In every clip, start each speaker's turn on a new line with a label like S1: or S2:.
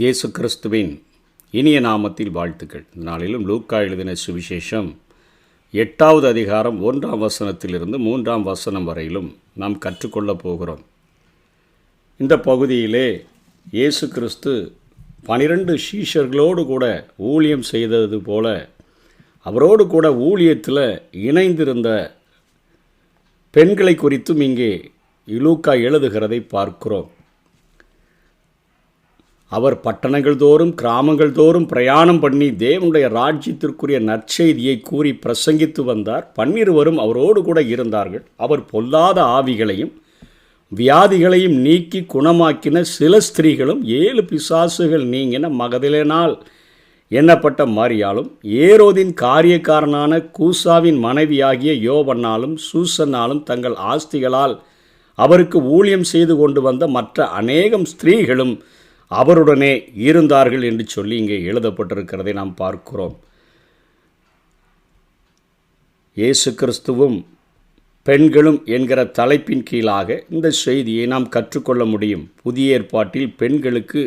S1: இயேசு கிறிஸ்துவின் இனிய நாமத்தில் வாழ்த்துக்கள். இந்த நாளிலும் லூக்கா எழுதின சுவிசேஷம் 8வது அதிகாரம் 1ஆம் வசனத்திலிருந்து 3ஆம் வசனம் வரையிலும் நாம் கற்றுக்கொள்ளப் போகிறோம். இந்த பகுதியிலே இயேசு கிறிஸ்து 12 சீஷர்களோடு கூட ஊழியம் செய்தது போல அவரோடு கூட ஊழியத்தில் இணைந்திருந்த பெண்களை குறித்தும் இங்கே லூக்கா எழுதுகிறதை பார்க்கிறோம். அவர் பட்டணங்கள் தோறும் கிராமங்கள் தோறும் பிரயாணம் பண்ணி தேவனுடைய ராஜ்யத்திற்குரிய நற்செய்தியை கூறி பிரசங்கித்து வந்தார். 12 அவரோடு கூட இருந்தார்கள். அவர் பொல்லாத ஆவிகளையும் வியாதிகளையும் நீக்கி குணமாக்கின சில ஸ்திரீகளும் 7 பிசாசுகள் நீங்கின மகதலேனால் எண்ணப்பட்ட மரியாளும் ஏரோதின் காரியக்காரனான கூசாவின் மனைவியாகிய யோவன்னாலும் சூசன்னாலும் தங்கள் ஆஸ்திகளால் அவருக்கு ஊழியம் செய்து கொண்டு வந்த மற்ற அநேகம் ஸ்திரீகளும் அவருடனே இருந்தார்கள் என்று சொல்லி இங்கே எழுதப்பட்டிருக்கிறதை நாம் பார்க்கிறோம். இயேசு கிறிஸ்துவும் பெண்களும் என்கிற தலைப்பின் கீழாக இந்த செய்தியை நாம் கற்றுக்கொள்ள முடியும். புதிய ஏற்பாட்டில் பெண்களுக்கு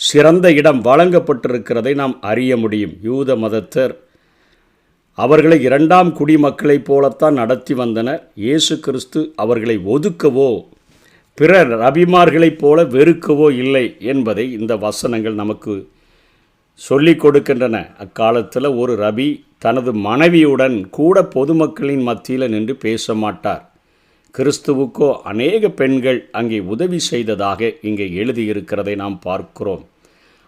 S1: சிறந்த இடம் வழங்கப்பட்டிருக்கிறதை நாம் அறிய முடியும். யூத மதத்தர் அவர்களை 2ஆம் குடிமக்களைப் போலத்தான் நடத்தி வந்தனர். இயேசு கிறிஸ்து அவர்களை ஒதுக்கவோ பிற ரபிமார்களைப் போல வெறுக்கவோ இல்லை என்பதை இந்த வசனங்கள் நமக்கு சொல்லிக் கொடுக்கின்றன. அக்காலத்தில் ஒரு ரபி தனது மனைவியுடன் கூட பொதுமக்களின் மத்தியில் நின்று பேச மாட்டார். கிறிஸ்துவுக்கோ அநேக பெண்கள் அங்கே உதவி செய்ததாக இங்கே எழுதியிருக்கிறதை நாம் பார்க்கிறோம்.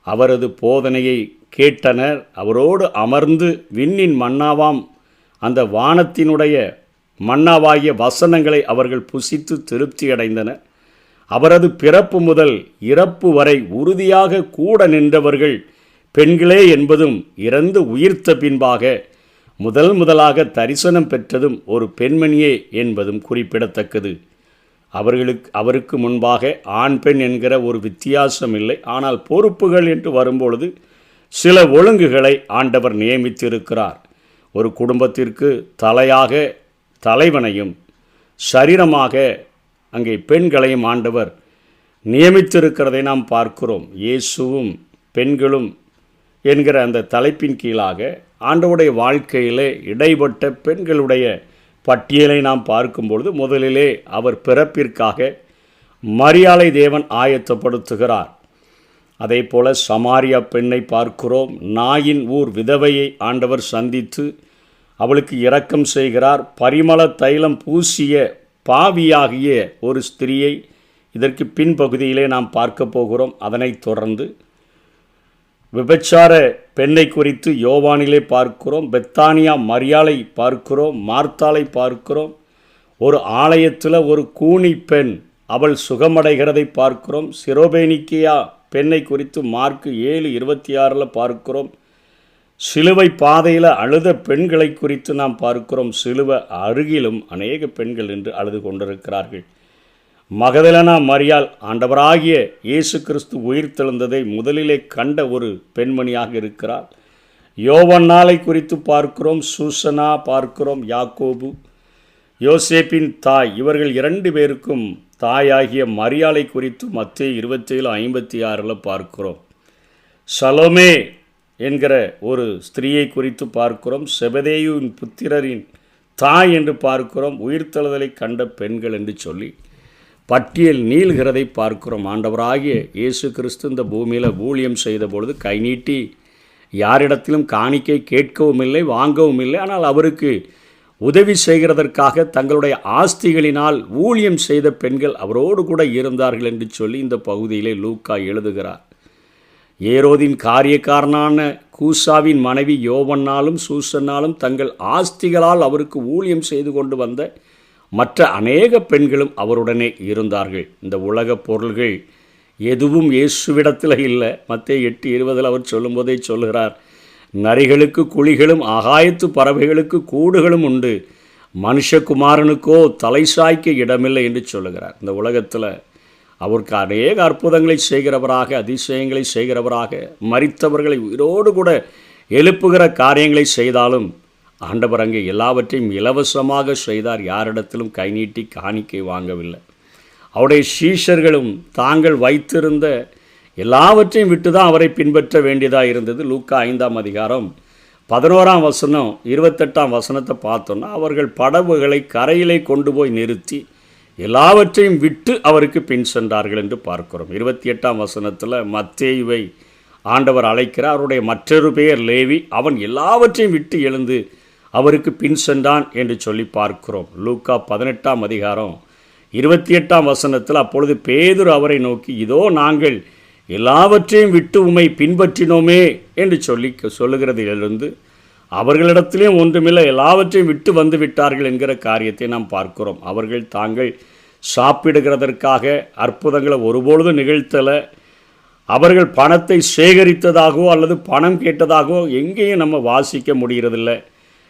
S1: அவரது போதனையை கேட்டனர். அவரோடு அமர்ந்து விண்ணின் மன்னாவாம் அந்த வானத்தினுடைய மன்னாவாகிய வசனங்களை அவர்கள் புசித்து திருப்தி அடைந்தனர். அவரது பிறப்பு முதல் இறப்பு வரை உறுதியாக கூட நின்றவர்கள் பெண்களே என்பதும் இறந்து உயிர்த்த பின்பாக முதலாக தரிசனம் பெற்றதும் ஒரு பெண்மணியே என்பதும் குறிப்பிடத்தக்கது. அவருக்கு முன்பாக ஆண் பெண் என்கிற ஒரு வித்தியாசம் இல்லை. ஆனால் பொறுப்புகள் என்று வரும்பொழுது சில ஒழுங்குகளை ஆண்டவர் நியமித்திருக்கிறார். ஒரு குடும்பத்திற்கு தலையாக தலைவனையும் சரீரமாக அங்கே பெண்களையும் ஆண்டவர் நியமித்திருக்கிறதை நாம் பார்க்கிறோம். இயேசுவும் பெண்களும் என்கிற அந்த தலைப்பின் கீழாக ஆண்டவருடைய வாழ்க்கையிலே இடைப்பட்ட பெண்களுடைய பட்டியலை நாம் பார்க்கும்பொழுது முதலிலே அவர் பிறப்பிற்காக மரியாளை தேவன் ஆயத்தப்படுத்துகிறார். அதே போல சமாரியா பெண்ணை பார்க்கிறோம். நாயின் ஊர் விதவையை ஆண்டவர் சந்தித்து அவளுக்கு இரக்கம் செய்கிறார். பரிமள தைலம் பூசிய பாவியாகிய ஒரு ஸ்திரியை இதற்கு பின்பகுதியிலே நாம் பார்க்க போகிறோம். அதனைத் தொடர்ந்து விபச்சார பெண்ணை குறித்து யோவானிலே பார்க்கிறோம். பெத்தானியா மரியாளை பார்க்கிறோம். மார்த்தாளை பார்க்கிறோம். ஒரு ஆலயத்தில் ஒரு கூனி பெண் அவள் சுகமடைகிறதை பார்க்கிறோம். சிரோபேனிக்கியா பெண்ணை குறித்து மார்க்கு 7:26 பார்க்கிறோம். சிலுவை பாதையில் அழுத பெண்களை குறித்து நாம் பார்க்கிறோம். சிலுவை அருகிலும் அநேக பெண்கள் என்று அழுது கொண்டிருக்கிறார்கள். மகதலேனா மரியாள் ஆண்டவராகிய இயேசு கிறிஸ்து உயிர்த்தெழுந்ததை முதலிலே கண்ட ஒரு பெண்மணியாக இருக்கிறார். யோவன்னாலை குறித்து பார்க்கிறோம். சூசனா பார்க்கிறோம். யாக்கோபு யோசேப்பின் தாய் இவர்கள் 2 பேருக்கும் தாயாகிய மரியாளை குறித்து மத்தேயு 27:56 பார்க்கிறோம். சலோமே என்கிற ஒரு ஸ்திரீயை குறித்து பார்க்கிறோம். செபதேயுவின் புத்திரரின் தாய் என்று பார்க்கிறோம். உயிர்த்தெழுதலை கண்ட பெண்கள் என்று சொல்லி பட்டியல் நீள்கிறதை பார்க்கிறோம். ஆண்டவராகிய இயேசு கிறிஸ்து இந்த பூமியில் ஊழியம் செய்த பொழுது கை நீட்டி யாரிடத்திலும் காணிக்கை கேட்கவும் இல்லை, வாங்கவும் இல்லை. ஆனால் அவருக்கு உதவி செய்கிறதற்காக தங்களுடைய ஆஸ்திகளினால் ஊழியம் செய்த பெண்கள் அவரோடு கூட இருந்தார்கள் என்று சொல்லி இந்த பகுதியிலே லூக்கா எழுதுகிறார். ஏரோதின் காரியக்காரனான கூசாவின் மனைவி யோவன்னாலும் சூசன்னாலும் தங்கள் ஆஸ்திகளால் அவருக்கு ஊழியம் செய்து கொண்டு வந்த மற்ற அநேக பெண்களும் அவருடனே இருந்தார்கள். இந்த உலக பொருள்கள் எதுவும் இயேசுவிடத்தில் இல்லை. மத்தேயு 8:20 அவர் சொல்லும்போதே சொல்கிறார், நரிகளுக்கு குழிகளும் ஆகாயத்து பறவைகளுக்கு கூடுகளும் உண்டு, மனுஷகுமாரனுக்கோ தலை சாய்க்க இடமில்லை என்று சொல்லுகிறார். இந்த உலகத்தில் அவருக்கு அநேக அற்புதங்களை செய்கிறவராக, அதிசயங்களை செய்கிறவராக, மரித்தவர்களை உயிரோடு கூட எழுப்புகிற காரியங்களை செய்தாலும் ஆண்டவர் அங்கே எல்லாவற்றையும் இலவசமாக செய்தார். யாரிடத்திலும் கை நீட்டி காணிக்கை வாங்கவில்லை. அவருடைய சீஷர்களும் தாங்கள் வைத்திருந்த எல்லாவற்றையும் விட்டு தான் அவரை பின்பற்ற வேண்டியதாக இருந்தது. லூக்கா 5ஆம் அதிகாரம் 11ஆம் வசனம் 28ஆம் வசனத்தை பார்த்தோன்னா, அவர்கள் படகுகளை கரையிலே கொண்டு போய் நிறுத்தி எல்லாவற்றையும் விட்டு அவருக்கு பின் சென்றார்கள் என்று பார்க்கிறோம். 28ஆம் வசனத்தில் மத்தேயுவை ஆண்டவர் அழைக்கிறார். அவருடைய மற்றொரு பெயர் லேவி. அவன் எல்லாவற்றையும் விட்டு எழுந்து அவருக்கு பின் சென்றான் என்று சொல்லி பார்க்கிறோம். லூக்கா 18ஆம் அதிகாரம் 28ஆம் வசனத்தில், அப்பொழுது பேதுரு அவரை நோக்கி, இதோ நாங்கள் எல்லாவற்றையும் விட்டு உம்மை பின்பற்றினோமே என்று சொல்லுகிறதிலிருந்து அவர்களிடத்திலேயும் ஒன்றுமில்லை, எல்லாவற்றையும் விட்டு வந்து விட்டார்கள் என்கிற காரியத்தை நாம் பார்க்கிறோம். அவர்கள் தாங்கள் சாப்பிடுகிறதற்காக அற்புதங்களை ஒருபொழுதும் நிகழ்த்தலை. அவர்கள் பணத்தை சேகரித்ததாகவோ அல்லது பணம் கேட்டதாகவோ எங்கேயும் நம்ம வாசிக்க முடிகிறதில்லை.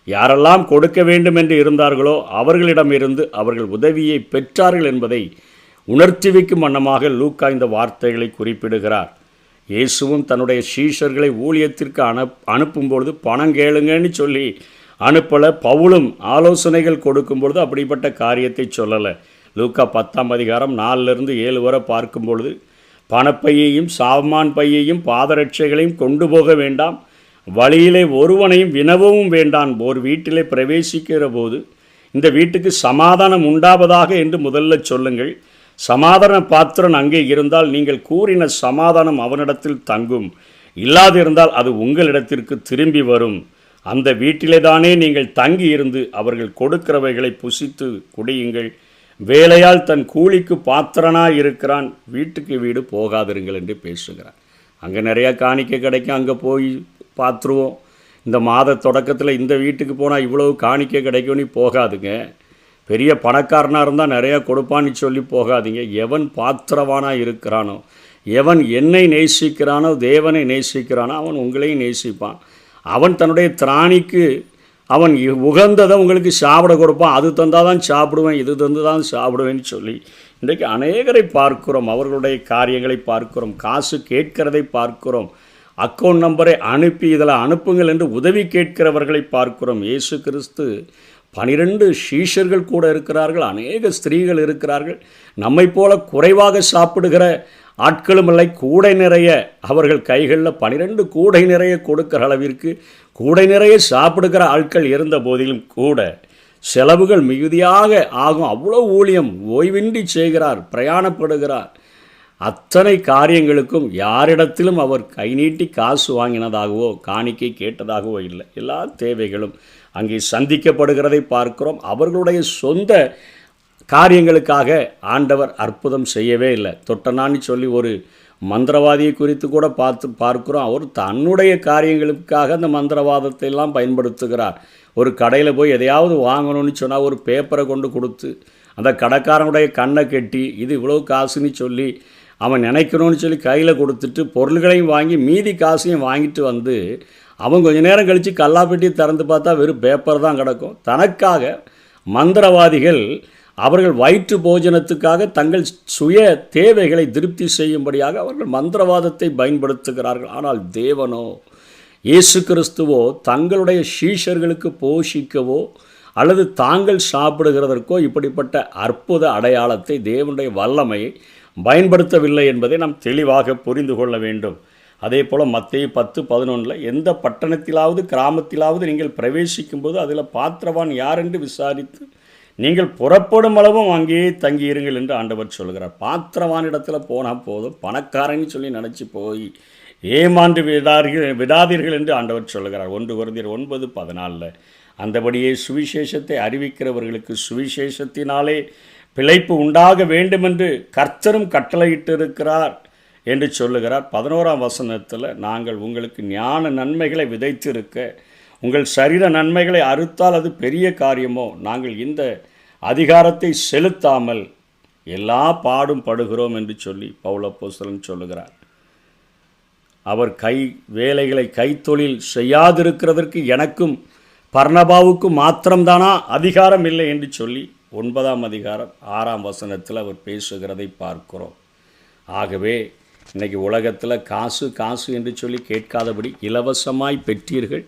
S1: யாரெல்லாம் கொடுக்க வேண்டும் என்று இருந்தார்களோ அவர்களிடமிருந்து அவர்கள் உதவியை பெற்றார்கள் என்பதை உணர்த்தி வைக்கும் வண்ணமாக லூக்கா இந்த வார்த்தைகளை குறிப்பிடுகிறார். இயேசுவும் தன்னுடைய சீஷர்களை ஊழியத்திற்கு அனுப்பும்பொழுது பணம் கேளுங்கன்னு சொல்லி அனுப்பலை. பவுலும் ஆலோசனைகள் கொடுக்கும்பொழுது அப்படிப்பட்ட காரியத்தை சொல்லலை. லூக்கா 10ஆம் அதிகாரம் 4-7 வரை பார்க்கும்பொழுது, பணப்பையையும் சாமான் பையையும் பாதரட்சைகளையும் கொண்டு போக வேண்டாம், வழியிலே ஒருவனையும் வினவவும் வேண்டாம், ஒரு வீட்டிலே பிரவேசிக்கிற போது இந்த வீட்டுக்கு சமாதானம் உண்டாவதாக என்று முதல்ல சொல்லுங்கள். சமாதான பாத்திரன் அங்கே இருந்தால் நீங்கள் கூறின சமாதானம் அவனிடத்தில் தங்கும், இல்லாதிருந்தால் அது உங்களிடத்திற்கு திரும்பி வரும். அந்த வீட்டிலே தானே நீங்கள் தங்கி இருந்து அவர்கள் கொடுக்கிறவைகளை புசித்து குடியுங்கள். வேலையால் தன் கூலிக்கு பாத்திரனாக இருக்கிறான், வீட்டுக்கு வீடு போகாதிருங்கள் என்று பேசுகிறார். அங்கே நிறையா காணிக்கை கிடைக்கும், அங்கே போய் பார்த்துருவோம். இந்த மாத தொடக்கத்தில் இந்த வீட்டுக்கு போனால் இவ்வளவு காணிக்கை கிடைக்கும்னு போகாதுங்க. பெரிய பணக்காரனாக இருந்தால் நிறையா கொடுப்பான்னு சொல்லி போகாதீங்க. எவன் பாத்திரவானாக இருக்கிறானோ, எவன் என்னை நேசிக்கிறானோ, தேவனை நேசிக்கிறானோ, அவன் உங்களையும் நேசிப்பான். அவன் தன்னுடைய திராணிக்கு அவன் உகந்ததை உங்களுக்கு சாப்பிட கொடுப்பான். அது தந்தால் தான் சாப்பிடுவேன், இது தந்து தான் சாப்பிடுவேன்னு சொல்லி இன்றைக்கு அநேகரை பார்க்கிறோம். அவர்களுடைய காரியங்களை பார்க்கிறோம், காசு கேட்கிறதை பார்க்கிறோம், அக்கௌண்ட் நம்பரை அனுப்பி இதில் அனுப்புங்கள் என்று உதவி கேட்கிறவர்களை பார்க்கிறோம். இயேசு கிறிஸ்து 12 சீஷர்கள் கூட இருக்கிறார்கள், அநேக ஸ்திரீகள் இருக்கிறார்கள். நம்மை போல குறைவாக சாப்பிடுகிற ஆட்களும் இல்லை. கூடை நிறைய அவர்கள் கைகளில் 12 கூடை நிறைய கொடுக்கிற அளவிற்கு கூடை நிறைய சாப்பிடுகிற ஆட்கள் இருந்த போதிலும் கூட செலவுகள் மிகுதியாக ஆகும். அவ்வளோ ஊழியம் ஓய்வின்றி செய்கிறார், பிரயாணப்படுகிறார். அத்தனை காரியங்களுக்கும் யாரிடத்திலும் அவர் கை நீட்டி காசு வாங்கினதாகவோ காணிக்கை கேட்டதாகவோ இல்லை. எல்லா தேவைகளும் அங்கே சந்திக்கப்படுகிறதை பார்க்கிறோம். அவர்களுடைய சொந்த காரியங்களுக்காக ஆண்டவர் அற்புதம் செய்யவே இல்லை. தொட்டனான்னு சொல்லி ஒரு மந்திரவாதியை குறித்து கூட பார்க்கிறோம். அவர் தன்னுடைய காரியங்களுக்காக அந்த மந்திரவாதத்தை எல்லாம் பயன்படுத்துகிறார். ஒரு கடையில் போய் எதையாவது வாங்கணும்னு சொன்னால் ஒரு பேப்பரை கொண்டு கொடுத்து அந்த கடைக்காரனுடைய கண்ணை கட்டி இது இவ்வளோ காசுன்னு சொல்லி அவன் நினைக்கணும்னு சொல்லி கையில் கொடுத்துட்டு பொருள்களையும் வாங்கி மீதி காசையும் வாங்கிட்டு வந்து அவன் கொஞ்சம் நேரம் கழித்து கல்லாப்பெட்டி திறந்து பார்த்தா வெறும் பேப்பர் தான் கிடக்கும். தனக்காக மந்திரவாதிகள் அவர்கள் வயிற்று போஜனத்துக்காக தங்கள் சுய தேவைகளை திருப்தி செய்யும்படியாக அவர்கள் மந்திரவாதத்தை பயன்படுத்துகிறார்கள். ஆனால் தேவனோ, இயேசு கிறிஸ்துவோ தங்களுடைய சீஷர்களுக்கு போஷிக்கவோ அல்லது தாங்கள் சாப்பிடுகிறதற்கோ இப்படிப்பட்ட அற்புத அடையாளத்தை, தேவனுடைய வல்லமையை பயன்படுத்தவில்லை என்பதை நாம் தெளிவாக புரிந்து கொள்ள வேண்டும். அதே போல் மத்தேயு 10:11 எந்த பட்டணத்திலாவது கிராமத்திலாவது நீங்கள் பிரவேசிக்கும்போது அதில் பாத்திரவான் யார் என்று விசாரித்து நீங்கள் புறப்படும் அளவும் அங்கேயே தங்கியிருங்கள் என்று ஆண்டவர் சொல்கிறார். பாத்திரவானிடத்தில் போனால் போதும், பணக்காரன்னு சொல்லி நினச்சி போய் ஏமாண்டு விடாதீர்கள் என்று ஆண்டவர் சொல்கிறார். 1 கொரிந்தியர் 9:14 அந்தபடியே சுவிசேஷத்தை அறிவிக்கிறவர்களுக்கு சுவிசேஷத்தினாலே பிழைப்பு உண்டாக வேண்டுமென்று கர்த்தரும் கட்டளையிட்டிருக்கிறார் என்று சொல்லுகிறார். 11ஆம் வசனத்தில் நாங்கள் உங்களுக்கு ஞான நன்மைகளை விதைத்திருக்க உங்கள் சரீர நன்மைகளை அறுத்தால் அது பெரிய காரியமோ, நாங்கள் இந்த அதிகாரத்தை செலுத்தாமல் எல்லா பாடும் படுகிறோம் என்று சொல்லி பவுல் அப்போஸ்தலன் சொல்லுகிறார். அவர் வேலைகளை கைத்தொழில் செய்யாதிருக்கிறதற்கு எனக்கும் பர்னபாவுக்கும் மாத்திரம்தானா அதிகாரம் இல்லை என்று சொல்லி 9ஆம் அதிகாரம் 6ஆம் வசனத்தில் அவர் பேசுகிறதை பார்க்கிறோம். ஆகவே இன்றைக்கி உலகத்தில் காசு காசு என்று சொல்லி கேட்காதபடி இலவசமாய் பெற்றீர்கள்,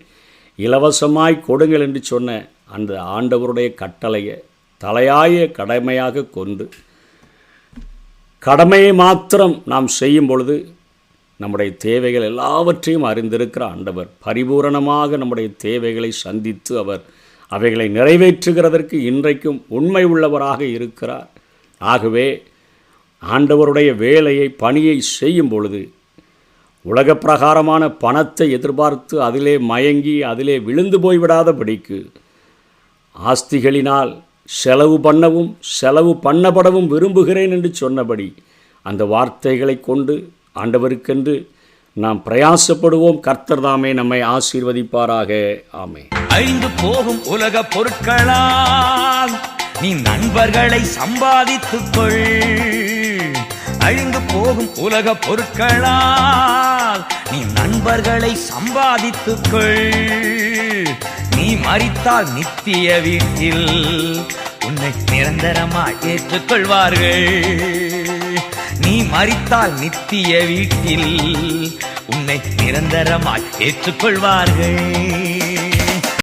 S1: இலவசமாய் கொடுங்கள் என்று சொன்ன அந்த ஆண்டவருடைய கட்டளையை தலையாய கடமையாக கொண்டு கடமையை மாத்திரம் நாம் செய்யும் பொழுது நம்முடைய தேவைகள் எல்லாவற்றையும் அறிந்திருக்கிற ஆண்டவர் பரிபூரணமாக நம்முடைய தேவைகளை சந்தித்து அவர் அவைகளை நிறைவேற்றுகிறதற்கு இன்றைக்கும் உண்மை உள்ளவராக இருக்கிறார். ஆகவே ஆண்டவருடைய வேலையை பணியை செய்யும் பொழுது உலக பிரகாரமான பணத்தை எதிர்பார்த்து அதிலே மயங்கி அதிலே விழுந்து போய்விடாதபடிக்கு ஆஸ்திகளினால் செலவு பண்ணப்படவும் விரும்புகிறேன் என்று சொன்னபடி அந்த வார்த்தைகளை கொண்டு ஆண்டவருக்கென்று நாம் பிரயாசப்படுவோம். கர்த்தர் தாமே நம்மை ஆசீர்வதிப்பாராக. ஆமென்.
S2: அழிந்து போகும் உலக பொருட்களால் நீ நண்பர்களை சம்பாதித்துக் கொள். அழிந்து போகும் உலக பொருட்களால் நீ நண்பர்களை சம்பாதித்துக் கொள். நீ மரித்தால் நித்திய வீட்டில் உன்னை நிரந்தரமாய் ஏற்றுக்கொள்வார்கள். நீ மரித்தால் நித்திய வீட்டில் உன்னை நிரந்தரமாய் ஏற்றுக்கொள்வார்கள்.